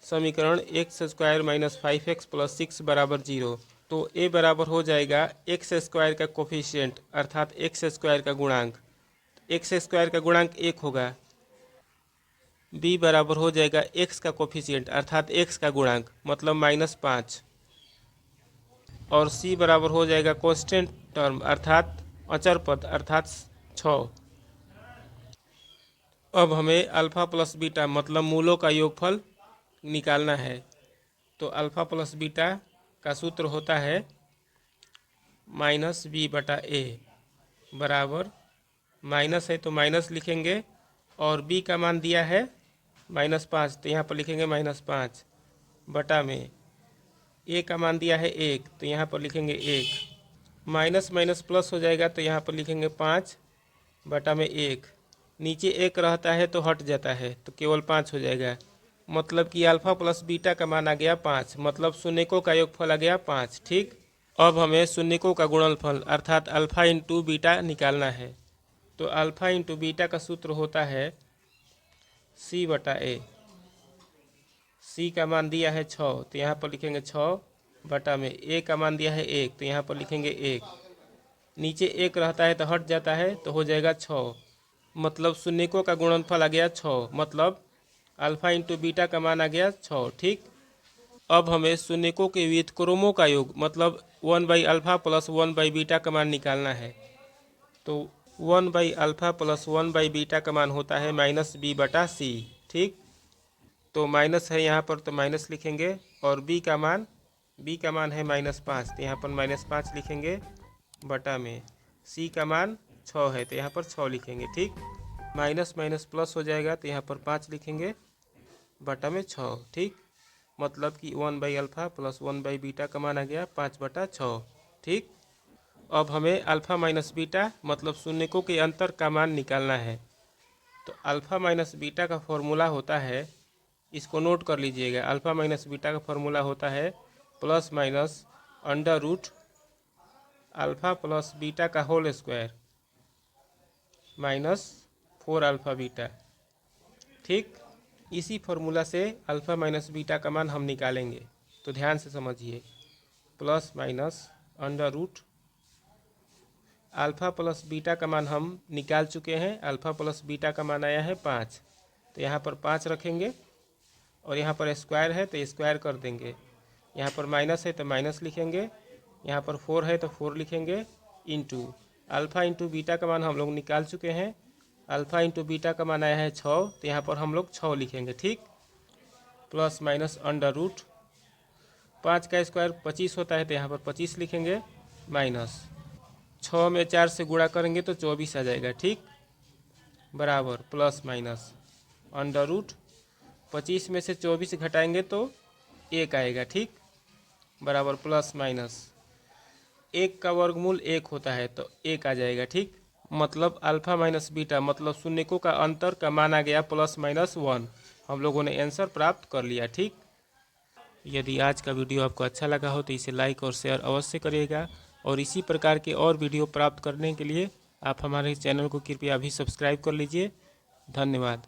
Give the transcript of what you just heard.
समीकरण x square minus 5x plus 6 बराबर 0। तो a बराबर हो जाएगा एक्स स्क्वायर का कोफिशिएंट अर्थात एक्स स्क्वायर का गुणांक, एक्स स्क्वायर का गुणांक 1 होगा। b बराबर हो जाएगा x का कोफिशिएंट अर्थात x का गुणांक मतलब -5। और c बराबर हो जाएगा कांस्टेंट टर्म अर्थात अचर पद अर्थात 6। अब हमें अल्फ़ा प्लस बीटा मतलब मूलों का योगफल निकालना है। तो अल्फ़ा प्लस बीटा का सूत्र होता है -b/a बराबर, माइनस है तो माइनस लिखेंगे और b का मान दिया है -5 तो यहाँ पर लिखेंगे -5 बटा में a का मान दिया है 1 तो यहाँ पर लिखेंगे 1, माइनस माइनस प्लस हो जाएगा तो यहाँ पर लिखेंगे 5 बटा में 1, नीचे 1 रहता है तो हट जाता है तो केवल 5 हो जाएगा। मतलब कि अल्फ़ा प्लस बीटा का मान आ गया 5, मतलब शून्यकों का योगफल आ गया 5। ठीक, अब हमें शून्यकों का गुणनफल अर्थात अल्फ़ा इंटू बीटा निकालना है। तो अल्फ़ा इंटू बीटा का सूत्र होता है c/a। c का मान दिया है 6 तो यहाँ पर लिखेंगे 6 बटा में a का मान दिया है 1 तो यहाँ पर लिखेंगे 1, नीचे 1 रहता है तो हट जाता है तो हो जाएगा 6, मतलब शून्यकों का गुणनफल आ गया 6, मतलब अल्फ़ा इंटू बीटा का मान आ गया 6। ठीक, अब हमें शून्यकों के व्युत्क्रमों का योग मतलब 1/अल्फ़ा प्लस 1/बीटा का मान निकालना है। तो 1/अल्फ़ा प्लस 1/बीटा का मान होता है -b/c। ठीक, तो माइनस है यहाँ पर तो माइनस लिखेंगे और b का मान है -5 तो यहाँ पर -5 लिखेंगे बटा में c का मान 6 है तो यहाँ पर 6 लिखेंगे। ठीक, माइनस माइनस प्लस हो जाएगा तो यहाँ पर 5 लिखेंगे बटा में 6। ठीक, मतलब कि 1/अल्फ़ा प्लस 1/बीटा का मान आ गया 5/6। ठीक, अब हमें अल्फ़ा माइनस बीटा मतलब शून्यकों के अंतर का मान निकालना है। तो अल्फ़ा माइनस बीटा का फॉर्मूला होता है, इसको नोट कर लीजिएगा, अल्फ़ा माइनस बीटा का फॉर्मूला होता है plus minus under root alpha plus beta का होल स्क्वायर -4 अल्फ़ा बीटा। ठीक, इसी फॉर्मूला से अल्फ़ा माइनस बीटा का मान हम निकालेंगे, तो ध्यान से समझिए। Plus minus under root alpha plus beta का मान हम निकाल चुके हैं, अल्फ़ा प्लस बीटा का मान आया है 5 तो यहाँ पर 5 रखेंगे और यहाँ पर स्क्वायर है तो स्क्वायर कर देंगे, यहाँ पर माइनस है तो माइनस लिखेंगे, यहाँ पर 4 है तो 4 लिखेंगे इंटू अल्फ़ा इंटू बीटा का मान हम लोग निकाल चुके हैं, अल्फ़ा इंटू बीटा का मान आया है 6 तो यहाँ पर हम लोग 6 लिखेंगे। ठीक, प्लस माइनस अंडर रूट 5 का स्क्वायर 25 होता है तो यहाँ पर 25 लिखेंगे, माइनस 6 में 4 से गुणा करेंगे तो 24 आ जाएगा। ठीक, बराबर प्लस माइनस अंडर रूट 25 में से 24 घटाएंगे तो 1 आएगा। ठीक, बराबर प्लस माइनस 1 का वर्गमूल 1 होता है तो 1 आ जाएगा। ठीक, मतलब अल्फ़ा माइनस बीटा मतलब शून्यकों का अंतर का मान आ गया +-1। हम लोगों ने आंसर प्राप्त कर लिया। ठीक, यदि आज का वीडियो आपको अच्छा लगा हो तो इसे लाइक और शेयर अवश्य करिएगा और इसी प्रकार के और वीडियो प्राप्त करने के लिए आप हमारे चैनल को कृपया अभी सब्सक्राइब कर लीजिए। धन्यवाद।